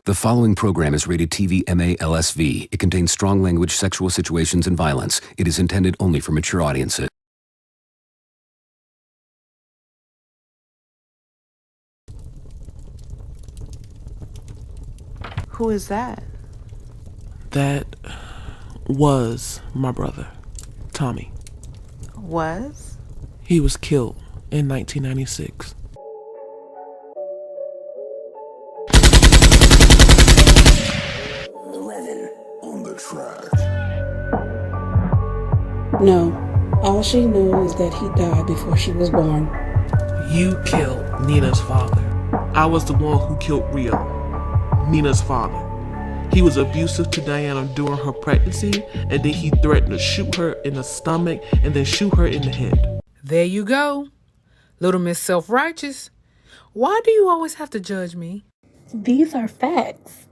The following program is rated TV MA-LSV. It contains strong language, sexual situations, and violence. It is intended only for mature audiences. Who is that? That was my brother, Tommy. Was? He was killed in 1996. No, all she knew is that he died before she was born. You killed Nina's father. I was the one who killed Rio, Nina's father. He was abusive to Diana during her pregnancy, and then he threatened to shoot her in the stomach and then shoot her in the head. There you go. Little Miss Self-Righteous. Why do you always have to judge me? These are facts.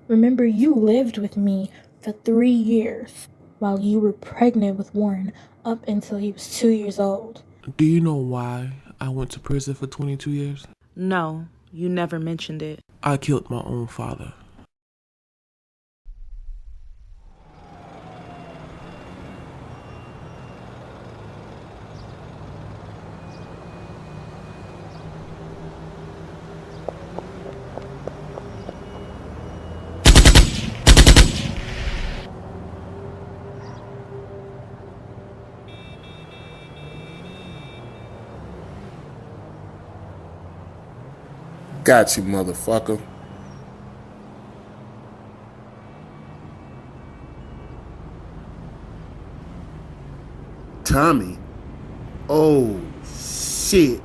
Remember, you lived with me for 3 years while you were pregnant with Warren up until he was 2 years old. Do you know why I went to prison for 22 years? No, you never mentioned it. I killed my own father. Got you, motherfucker. Tommy? Oh, shit.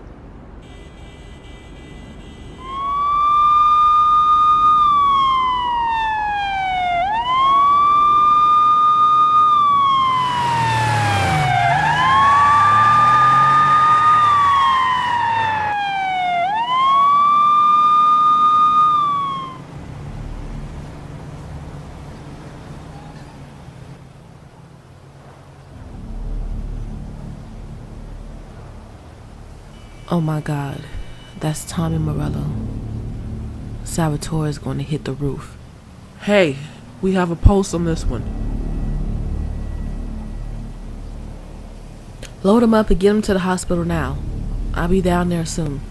Oh my God, that's Tommy Morello. Salvatore is going to hit the roof. Hey, we have a post on this one. Load him up and get him to the hospital now. I'll be down there soon.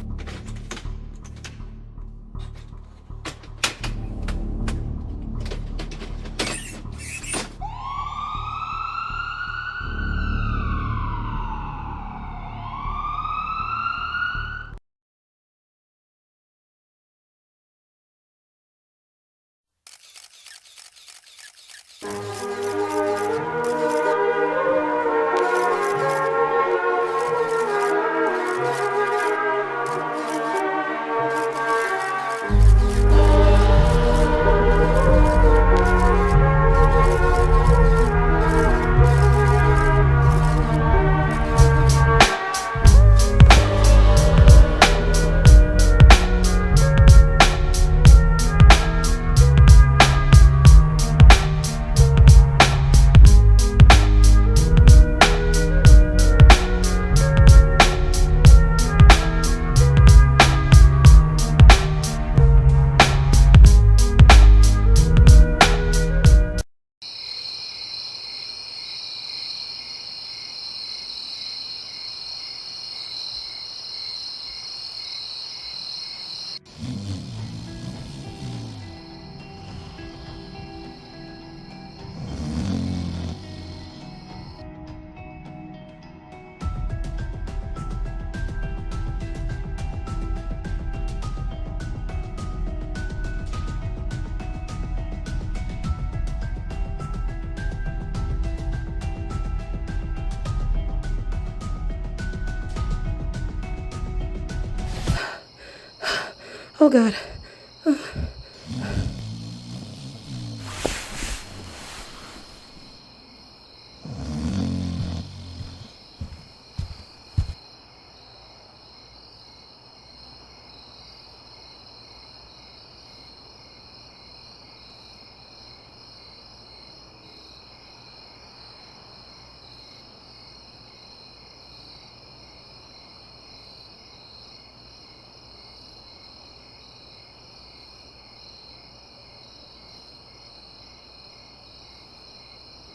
Oh God.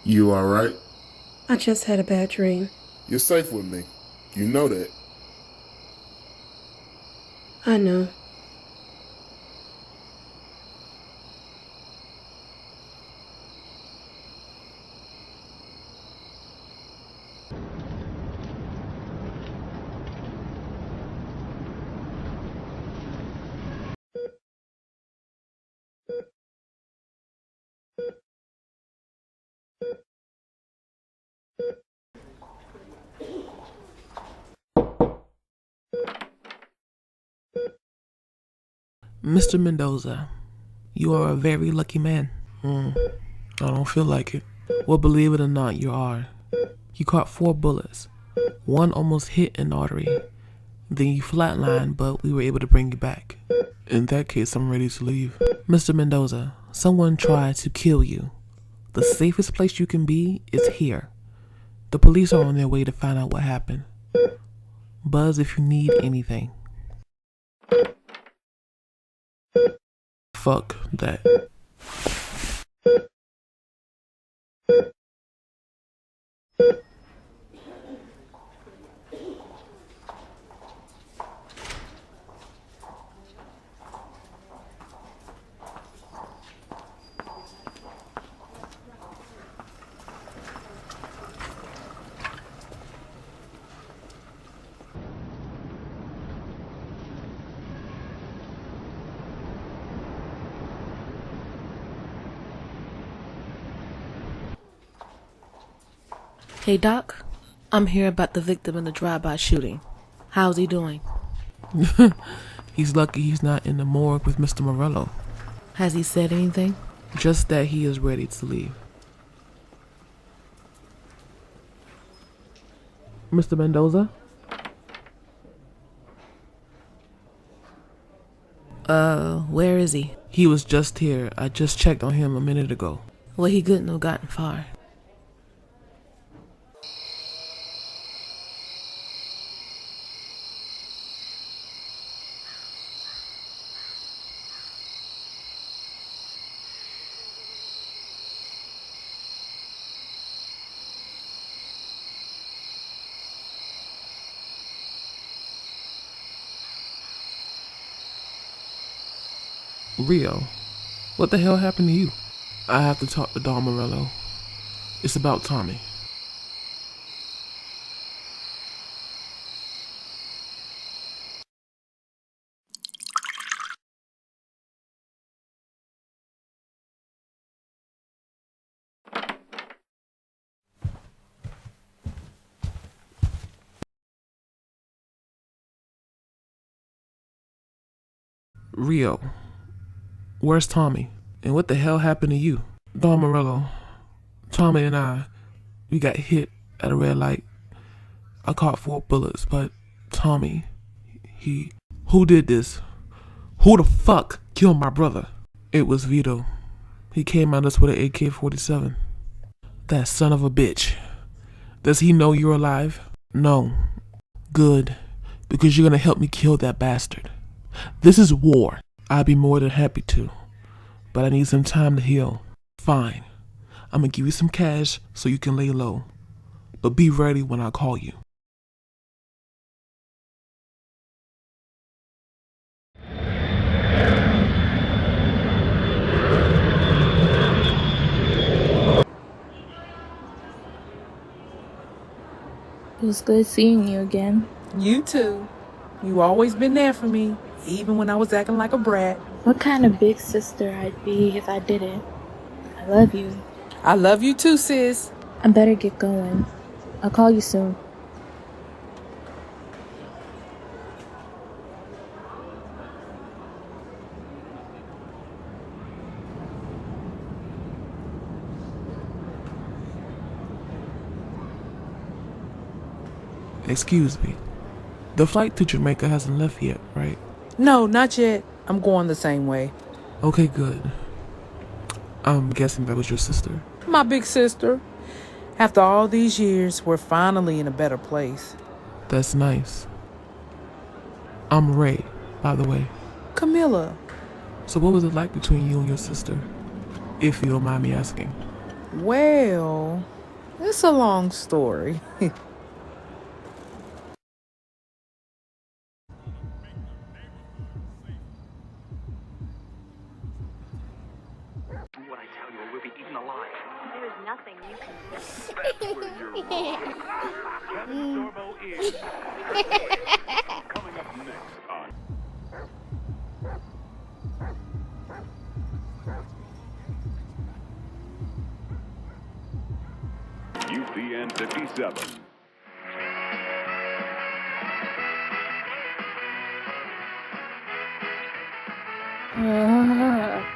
You alright? I just had a bad dream. You're safe with me. You know that. I know. Mr. Mendoza, you are a very lucky man. I don't feel like it. Well, believe it or not, you are. You caught 4 bullets. 1 almost hit an artery. Then you flatlined, but we were able to bring you back. In that case, I'm ready to leave. Mr. Mendoza, someone tried to kill you. The safest place you can be is here. The police are on their way to find out what happened. Buzz if you need anything. Fuck that. Hey, Doc. I'm here about the victim in the drive-by shooting. How's he doing? He's lucky he's not in the morgue with Mr. Morello. Has he said anything? Just that he is ready to leave. Mr. Mendoza? Where is he? He was just here. I just checked on him a minute ago. Well, he couldn't have gotten far. Rio, what the hell happened to you? I have to talk to Don Morello. It's about Tommy. Rio, where's Tommy? And what the hell happened to you? Don Morello, Tommy and I, we got hit at a red light. I caught 4 bullets, but Tommy, who did this? Who the fuck killed my brother? It was Vito. He came at us with an AK-47. That son of a bitch. Does he know you're alive? No. Good, because you're gonna help me kill that bastard. This is war. I'd be more than happy to, but I need some time to heal. Fine. I'm gonna give you some cash so you can lay low, but be ready when I call you. It was good seeing you again. You too. You always been there for me, even when I was acting like a brat. What kind of big sister I'd be if I didn't. I love you. I love you too, sis. I better get going. I'll call you soon. Excuse me. The flight to Jamaica hasn't left yet, right? No, not yet. I'm going the same way. Okay, good. I'm guessing that was your sister. My big sister. After all these years, we're finally in a better place. That's nice. I'm Ray, by the way. Camilla. So what was it like between you and your sister? If you don't mind me asking. Well, it's a long story. What I tell you, or we'll be eaten alive. There is nothing you can do. That's where you're wrong. Kevin Sorbo is coming up next on UPN 57.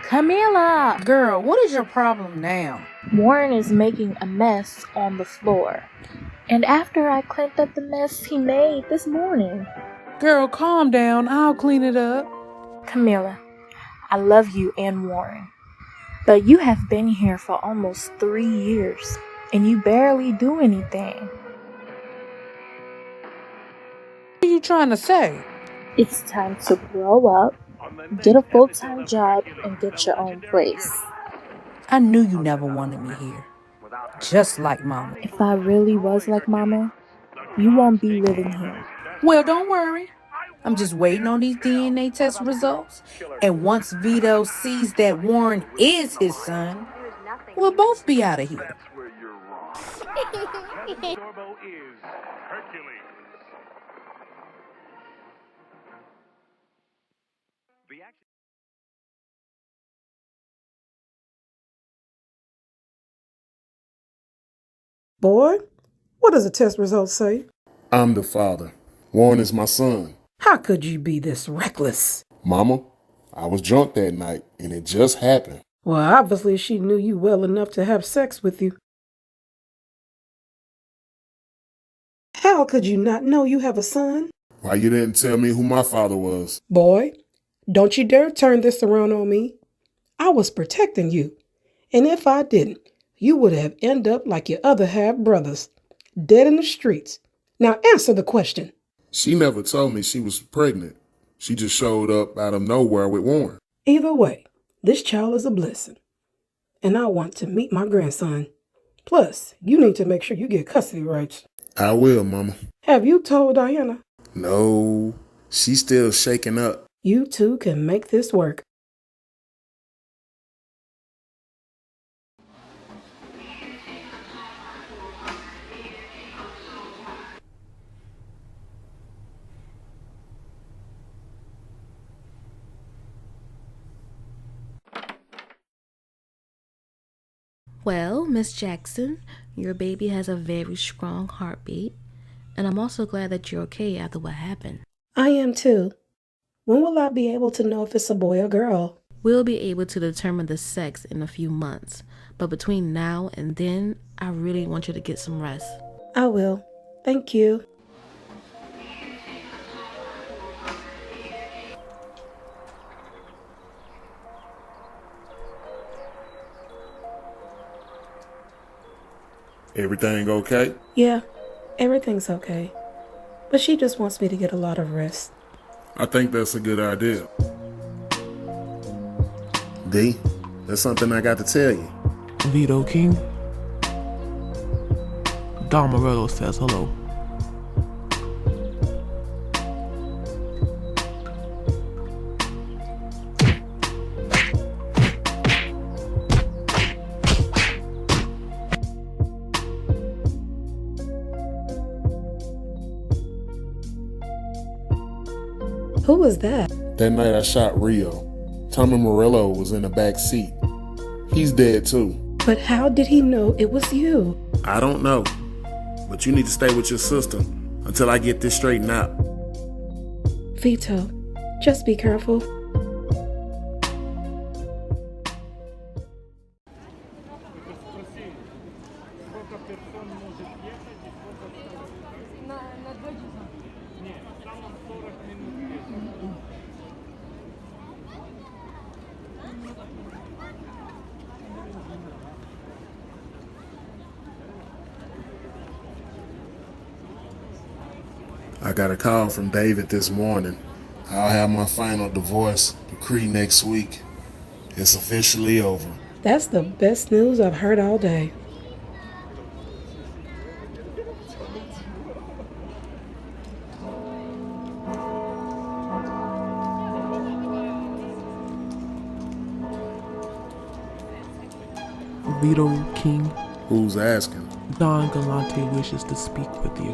Camila! Girl, what is your problem now? Warren is making a mess on the floor. And after I cleaned up the mess he made this morning. Girl, calm down. I'll clean it up. Camila, I love you and Warren. But you have been here for almost 3 years. And you barely do anything. What are you trying to say? It's time to grow up, get a full-time job, and get your own place. I knew you never wanted me here. Just like Mama. If I really was like Mama, you won't be living here. Well, don't worry. I'm just waiting on these DNA test results. And once Vito sees that Warren is his son, we'll both be out of here. That's where you're wrong. Kevin Sorbo is Hercules. The action. Boy, what does the test results say? I'm the father. Warren is my son. How could you be this reckless? Mama, I was drunk that night, and it just happened. Well, obviously she knew you well enough to have sex with you. How could you not know you have a son? Why you didn't tell me who my father was? Boy, don't you dare turn this around on me. I was protecting you. And if I didn't, you would have ended up like your other half brothers, dead in the streets. Now answer the question. She never told me she was pregnant. She just showed up out of nowhere with Warren. Either way, this child is a blessing. And I want to meet my grandson. Plus, you need to make sure you get custody rights. I will, Mama. Have you told Diana? No, she's still shaking up. You two can make this work. Well, Miss Jackson, your baby has a very strong heartbeat, and I'm also glad that you're okay after what happened. I am too. When will I be able to know if it's a boy or girl? We'll be able to determine the sex in a few months, but between now and then, I really want you to get some rest. I will. Thank you. Everything okay? Yeah, everything's okay. But she just wants me to get a lot of rest. I think that's a good idea. D, there's something I got to tell you. Vito King. Don Morello says hello. Who was that? That night I shot Rio. Tommy Morello was in the back seat. He's dead too. But how did he know it was you? I don't know. But you need to stay with your sister until I get this straightened out. Vito, just be careful. I got a call from David this morning. I'll have my final divorce decree next week. It's officially over. That's the best news I've heard all day. Vito King, Who's asking? Don Galante wishes to speak with you.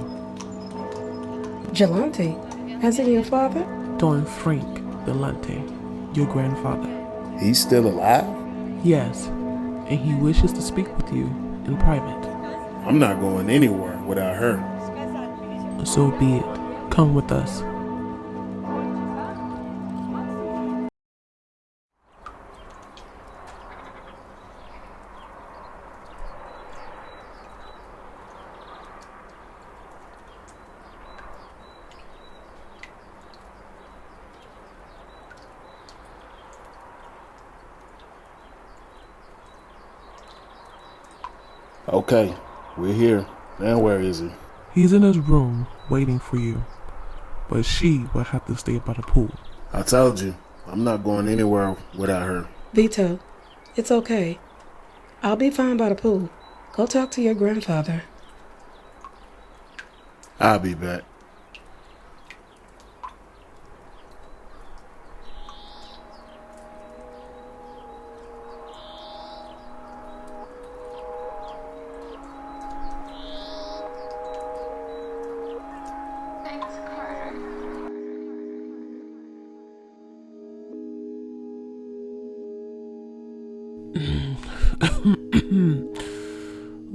Gelante, as in your father? Don Frank Galante, your grandfather. He's still alive? Yes, and he wishes to speak with you in private. I'm not going anywhere without her. So be it. Come with us. Okay, we're here. Now where is he? He's in his room waiting for you, but she will have to stay by the pool. I told you, I'm not going anywhere without her. Vito, it's okay. I'll be fine by the pool. Go talk to your grandfather. I'll be back.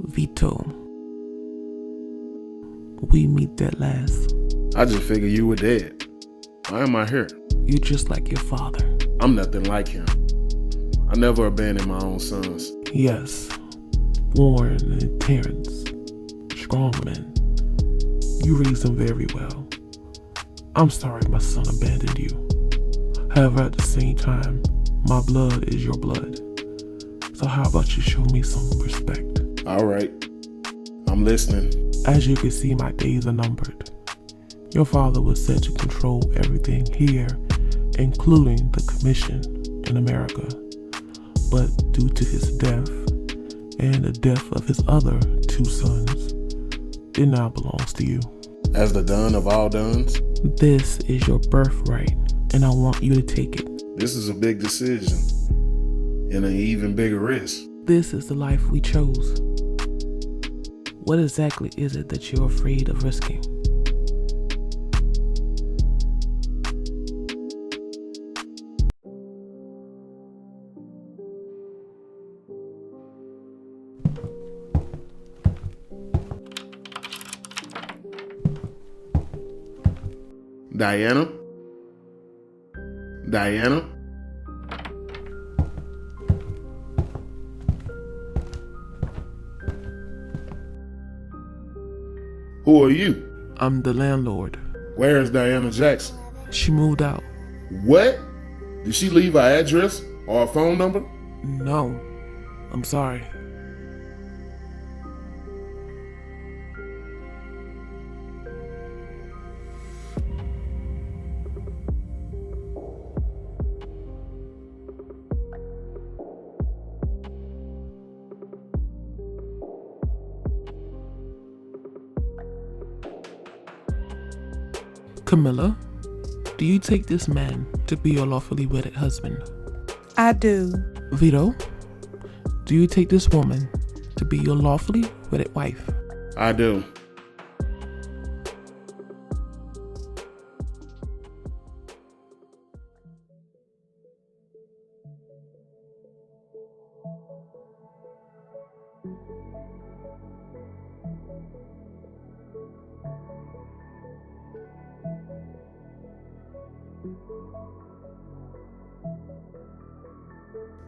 Vito, we meet at last. I just figured you were dead. Why am I here? You're just like your father. I'm nothing like him. I never abandoned my own sons. Yes, Warren and Terrence, strong men. You raised them very well. I'm sorry my son abandoned you. However, at the same time, my blood is your blood. So how about you show me some respect? All right, I'm listening. As you can see, my days are numbered. Your father was set to control everything here, including the commission in America. But due to his death and the death of his other 2 sons, it now belongs to you. As the done of all dones? This is your birthright, and I want you to take it. This is a big decision, and an even bigger risk. This is the life we chose. What exactly is it that you're afraid of risking? Diana? Diana? Who are you? I'm the landlord. Where is Diana Jackson? She moved out. What? Did she leave her address or a phone number? No, I'm sorry. Camilla, do you take this man to be your lawfully wedded husband? I do. Vito, do you take this woman to be your lawfully wedded wife? I do.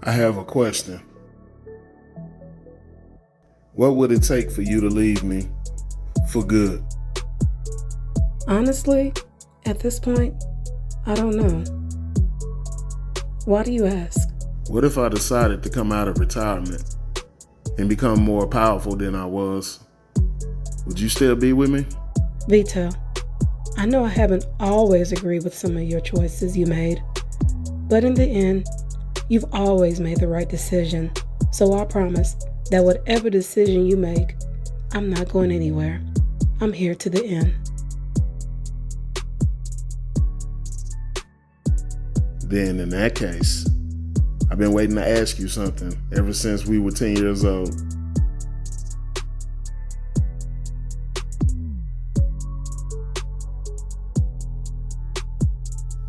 I have a question. What would it take for you to leave me for good? Honestly, at this point, I don't know. Why do you ask? What if I decided to come out of retirement and become more powerful than I was? Would you still be with me? Vito, I know I haven't always agreed with some of your choices you made, but in the end, You've always made the right decision, so I promise that whatever decision you make, I'm not going anywhere. I'm here to the end. Then in that case, I've been waiting to ask you something ever since we were 10 years old.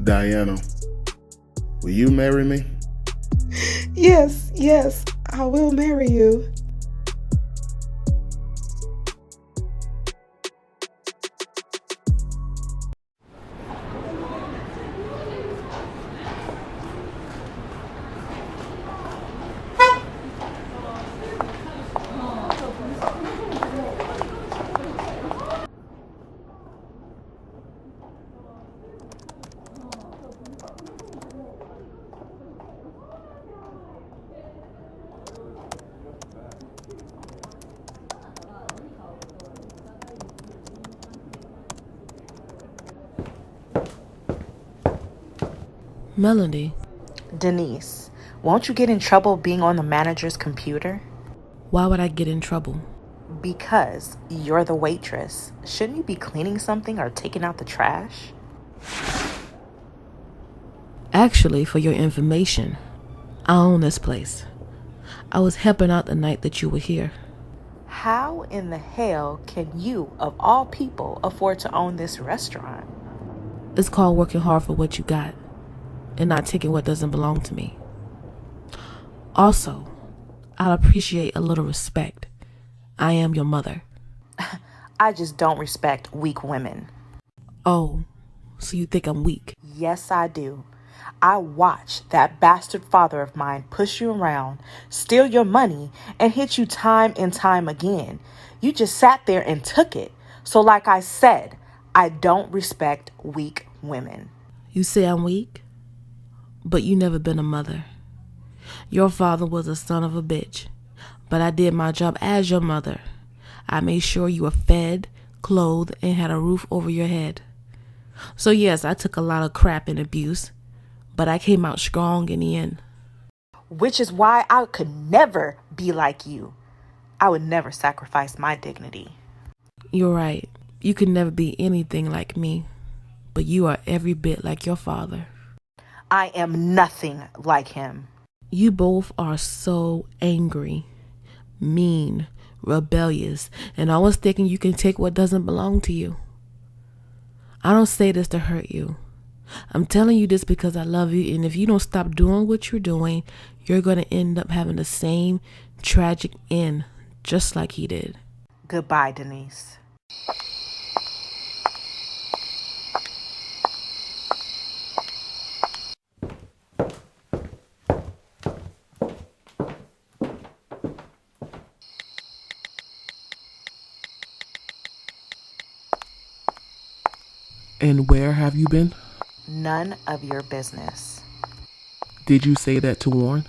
Diana, will you marry me? Yes, I will marry you. Melody, Denise, won't you get in trouble being on the manager's computer? why would I get in trouble? Because you're the waitress. Shouldn't you be cleaning something or taking out the trash? Actually, for your information, I own this place. I was helping out the night that you were here. How in the hell can you, of all people, afford to own this restaurant? It's called working hard for what you got and not taking what doesn't belong to me. Also, I'd appreciate a little respect. I am your mother. I just don't respect weak women. Oh, so you think I'm weak? Yes, I do. I watched that bastard father of mine push you around, steal your money, and hit you time and time again. You just sat there and took it. So like I said, I don't respect weak women. You say I'm weak? But you never been a mother. Your father was a son of a bitch, but I did my job as your mother. I made sure you were fed, clothed, and had a roof over your head. So yes, I took a lot of crap and abuse, but I came out strong in the end. Which is why I could never be like you. I would never sacrifice my dignity. You're right. You could never be anything like me, but you are every bit like your father. I am nothing like him. You both are so angry, mean, rebellious, and always thinking you can take what doesn't belong to you. I don't say this to hurt you. I'm telling you this because I love you, and if you don't stop doing what you're doing, you're going to end up having the same tragic end, just like he did. Goodbye, Denise. And where have you been? None of your business. Did you say that to Warren?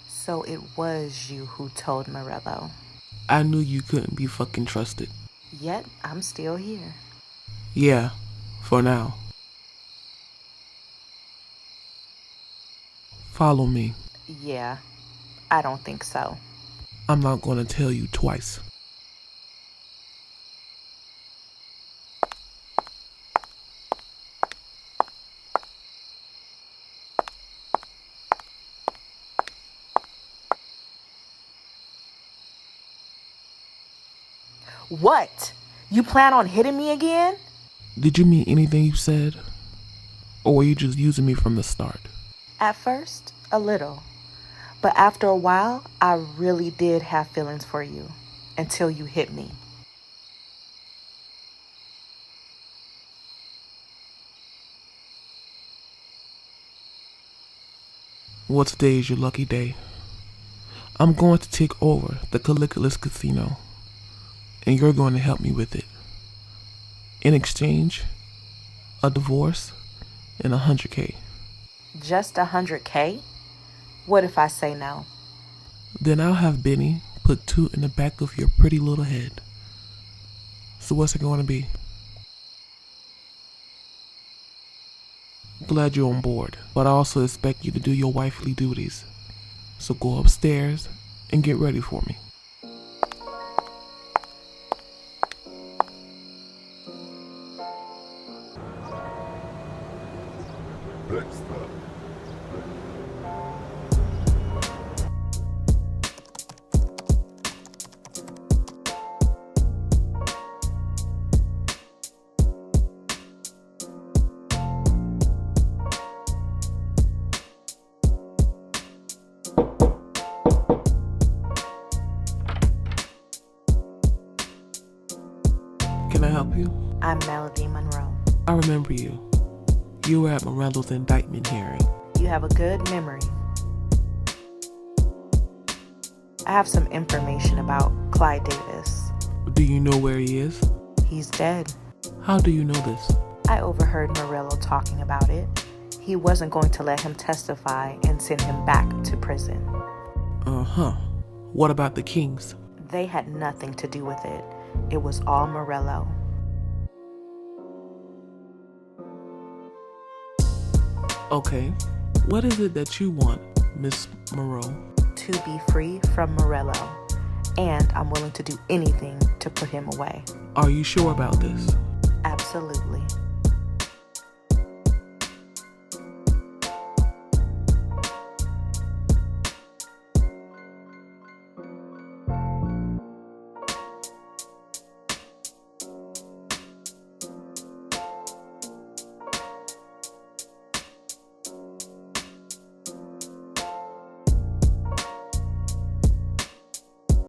So it was you who told Morello. I knew you couldn't be fucking trusted. Yet I'm still here. Yeah, for now. Follow me. Yeah, I don't think so. I'm not gonna tell you twice. What? You plan on hitting me again? Did you mean anything you said? Or were you just using me from the start? At first, a little. But after a while, I really did have feelings for you. Until you hit me. Well, today is your lucky day. I'm going to take over the Caliculus Casino. And you're going to help me with it. In exchange, a divorce and $100K. Just $100K? What if I say no? Then I'll have Benny put 2 in the back of your pretty little head. So what's it going to be? Glad you're on board, but I also expect you to do your wifely duties. So go upstairs and get ready for me. Can I help you? I'm Melody Monroe. I remember you. You were at Morello's indictment hearing. You have a good memory. I have some information about Clyde Davis. Do you know where he is? He's dead. How do you know this? I overheard Morello talking about it. He wasn't going to let him testify and send him back to prison. Uh-huh. What about the Kings? They had nothing to do with it. It was all Morello. Okay. What is it that you want, Miss Moreau? To be free from Morello. And I'm willing to do anything to put him away. Are you sure about this? Absolutely.